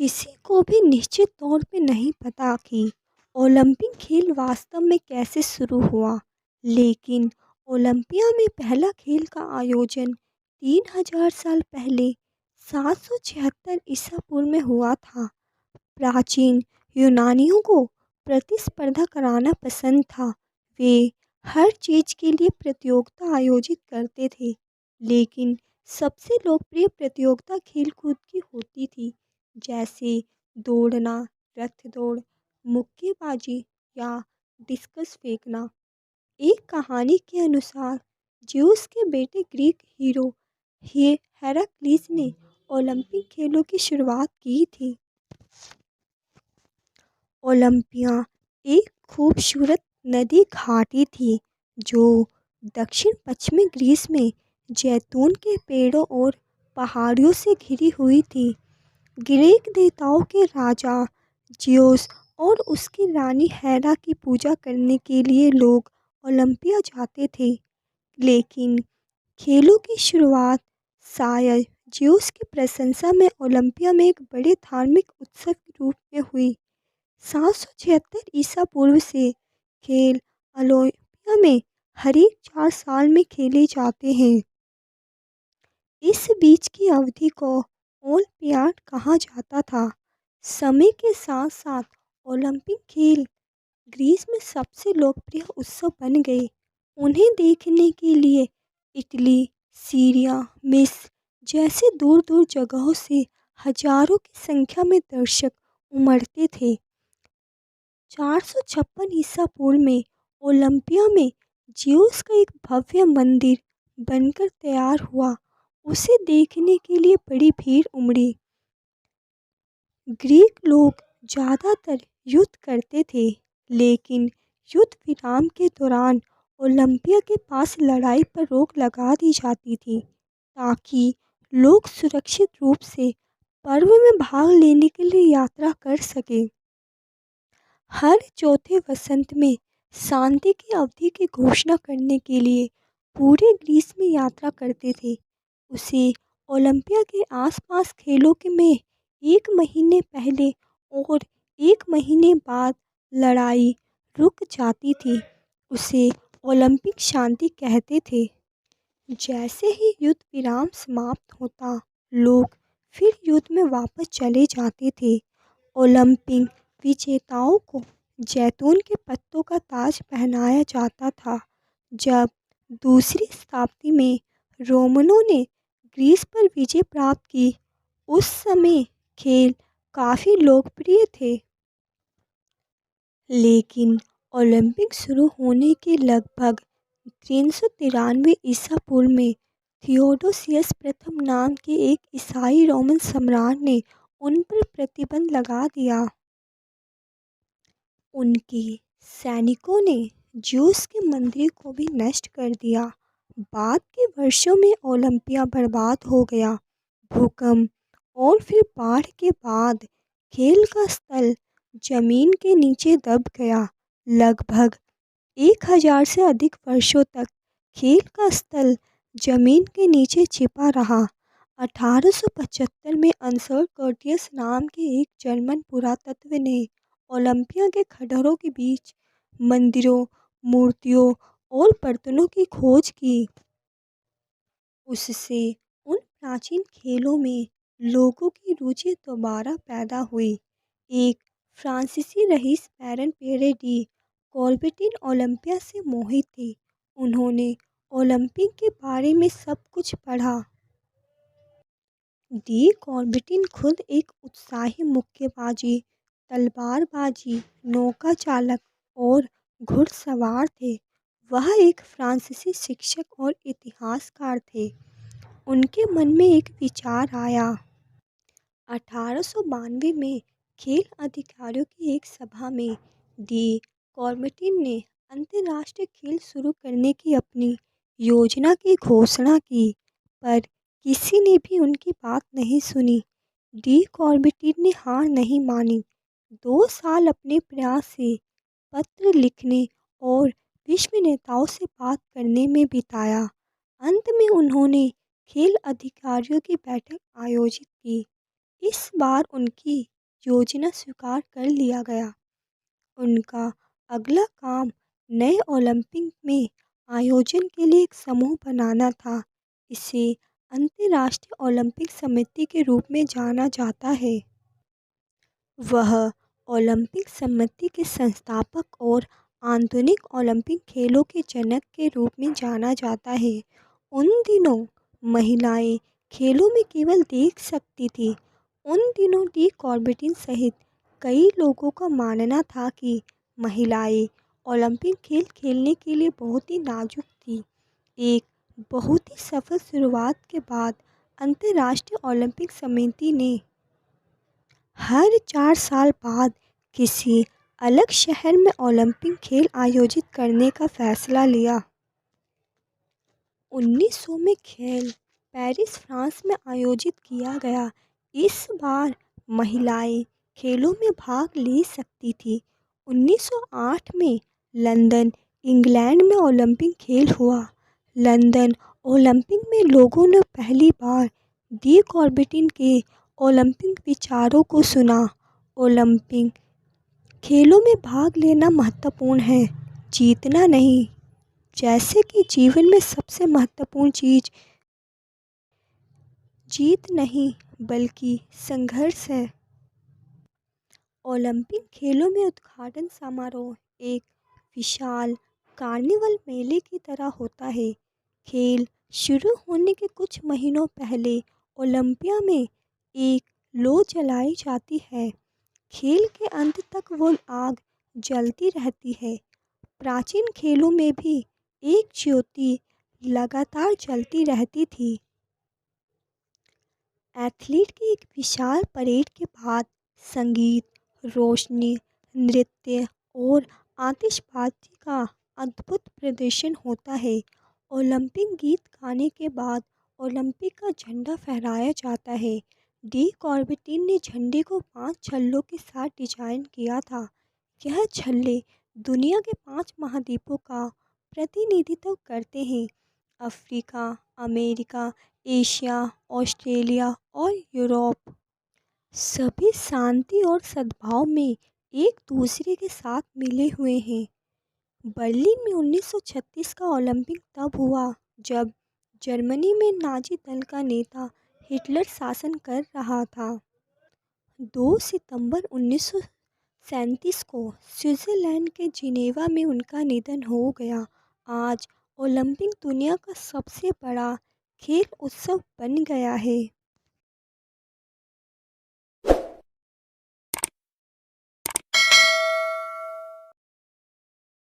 किसी को भी निश्चित तौर पे नहीं पता कि ओलंपिक खेल वास्तव में कैसे शुरू हुआ, लेकिन ओलंपिया में पहला खेल का आयोजन 3000 साल पहले 776 ईसा पूर्व में हुआ था। प्राचीन यूनानियों को प्रतिस्पर्धा कराना पसंद था। वे हर चीज के लिए प्रतियोगिता आयोजित करते थे, लेकिन सबसे लोकप्रिय प्रतियोगिता खेल-कूद की होती थी, जैसे दौड़ना, रथ दौड़, मुक्केबाजी या डिस्कस फेंकना। एक कहानी के अनुसार ज्यूस के बेटे ग्रीक हीरो हेराक्लीस ने ओलंपिक खेलों की शुरुआत की थी। ओलंपिया एक खूबसूरत नदी घाटी थी जो दक्षिण पश्चिमी ग्रीस में जैतून के पेड़ों और पहाड़ियों से घिरी हुई थी। ग्रीक देवताओं के राजा जियोस और उसकी रानी हेरा की पूजा करने के लिए लोग ओलंपिया जाते थे, लेकिन खेलों की शुरुआत शायद जियोस की प्रशंसा में ओलंपिया में एक बड़े धार्मिक उत्सव के रूप में हुई। 776 ईसा पूर्व से खेल ओलंपिया में हर एक 4 साल में खेले जाते हैं। इस बीच की अवधि को ओलंपियाड कहा जाता था। समय के साथ साथ ओलंपिक खेल ग्रीस में सबसे लोकप्रिय उत्सव बन गए। उन्हें देखने के लिए इटली, सीरिया, मिस्र जैसे दूर दूर जगहों से हजारों की संख्या में दर्शक उमड़ते थे। 456 ईसा पूर्व में ओलंपिया में ज्यूस का एक भव्य मंदिर बनकर तैयार हुआ। उसे देखने के लिए बड़ी भीड़ उमड़ी। ग्रीक लोग ज़्यादातर युद्ध करते थे, लेकिन युद्ध विराम के दौरान ओलंपिया के पास लड़ाई पर रोक लगा दी जाती थी ताकि लोग सुरक्षित रूप से पर्व में भाग लेने के लिए यात्रा कर सकें। हर चौथे वसंत में शांति की अवधि की घोषणा करने के लिए पूरे ग्रीस में यात्रा करते थे। उसे ओलंपिया के आसपास खेलों के में 1 महीने पहले और 1 महीने बाद लड़ाई रुक जाती थी। उसे ओलंपिक शांति कहते थे। जैसे ही युद्ध विराम समाप्त होता, लोग फिर युद्ध में वापस चले जाते थे। ओलंपिक विजेताओं को जैतून के पत्तों का ताज पहनाया जाता था। जब दूसरी शताब्दी में रोमनों ने ग्रीस पर विजय प्राप्त की, उस समय खेल काफ़ी लोकप्रिय थे। लेकिन ओलंपिक शुरू होने के लगभग 393 ईसा पूर्व में थियोडोसियस प्रथम नाम के एक ईसाई रोमन सम्राट ने उन पर प्रतिबंध लगा दिया। उनके सैनिकों ने ज्यूस के मंदिर को भी नष्ट कर दिया। बाद के वर्षों में ओलंपिया बर्बाद हो गया। भूकंप और फिर बाढ़ के बाद खेल का स्थल जमीन के नीचे दब गया। लगभग 1000 से अधिक वर्षों तक खेल का स्थल जमीन के नीचे छिपा रहा। 1875 में अंसल कर्टियस नाम के एक जर्मन पुरातत्व ने ओलंपिया के खंडहरों के बीच मंदिरों, मूर्तियों और बर्तनों की खोज की। उससे उन प्राचीन खेलों में लोगों की रुचि दोबारा पैदा हुई। एक फ्रांसीसी रईस बैरन पियरे डी कॉर्बेटिन ओलंपिया से मोहित थे। उन्होंने ओलंपिक के बारे में सब कुछ पढ़ा। डी कॉर्बेटिन खुद एक उत्साही मुक्केबाजी, तलवारबाजी, नौका चालक और घुड़सवार थे। वह एक फ्रांसीसी शिक्षक और इतिहासकार थे। उनके मन में एक विचार आया। 1892 में खेल अधिकारियों की एक सभा में डी कॉर्बेटिन ने अंतर्राष्ट्रीय खेल शुरू करने की अपनी योजना की घोषणा की, पर किसी ने भी उनकी बात नहीं सुनी। डी कॉर्बेटिन ने हार नहीं मानी। 2 साल अपने प्रयास से पत्र लिखने और विश्व नेताओं से बात करने में बिताया। अंत में उन्होंने खेल अधिकारियों की बैठक आयोजित की। इस बार उनकी योजना स्वीकार कर लिया गया। उनका अगला काम नए ओलंपिक में आयोजन के लिए एक समूह बनाना था। इसे अंतर्राष्ट्रीय ओलंपिक समिति के रूप में जाना जाता है। वह ओलंपिक समिति के संस्थापक और आधुनिक ओलंपिक खेलों के जनक के रूप में जाना जाता है। उन दिनों महिलाएं खेलों में केवल देख सकती थी। उन दिनों डी कॉर्बेटिन सहित कई लोगों का मानना था कि महिलाएं ओलंपिक खेल खेलने के लिए बहुत ही नाजुक थी। एक बहुत ही सफल शुरुआत के बाद अंतर्राष्ट्रीय ओलंपिक समिति ने हर 4 साल बाद किसी अलग शहर में ओलंपिक खेल आयोजित करने का फैसला लिया। 1900 में खेल पेरिस फ्रांस में आयोजित किया गया। इस बार महिलाएं खेलों में भाग ले सकती थी। 1908 में लंदन इंग्लैंड में ओलंपिक खेल हुआ। लंदन ओलंपिक में लोगों ने पहली बार डी कॉर्बेटिन के ओलंपिक विचारों को सुना। ओलंपिक खेलों में भाग लेना महत्वपूर्ण है, जीतना नहीं। जैसे कि जीवन में सबसे महत्वपूर्ण चीज़ जीत नहीं बल्कि संघर्ष है। ओलंपिक खेलों में उद्घाटन समारोह एक विशाल कार्निवल मेले की तरह होता है। खेल शुरू होने के कुछ महीनों पहले ओलंपिया में एक लौ जलाई जाती है। खेल के अंत तक वो आग जलती रहती है। प्राचीन खेलों में भी एक ज्योति लगातार जलती रहती थी। एथलीट की एक विशाल परेड के बाद संगीत, रोशनी, नृत्य और आतिशबाजी का अद्भुत प्रदर्शन होता है। ओलंपिक गीत गाने के बाद ओलंपिक का झंडा फहराया जाता है। डी कॉर्बेटिन ने झंडे को 5 छल्लों के साथ डिजाइन किया था। यह छल्ले दुनिया के 5 महाद्वीपों का प्रतिनिधित्व करते हैं: अफ्रीका, अमेरिका, एशिया, ऑस्ट्रेलिया और यूरोप। सभी शांति और सद्भाव में एक दूसरे के साथ मिले हुए हैं। बर्लिन में 1936 का ओलंपिक तब हुआ जब जर्मनी में नाजी दल का नेता हिटलर शासन कर रहा था। 2 सितंबर 1937 को स्विट्जरलैंड के जिनेवा में उनका निधन हो गया। आज ओलंपिक दुनिया का सबसे बड़ा खेल उत्सव बन गया है।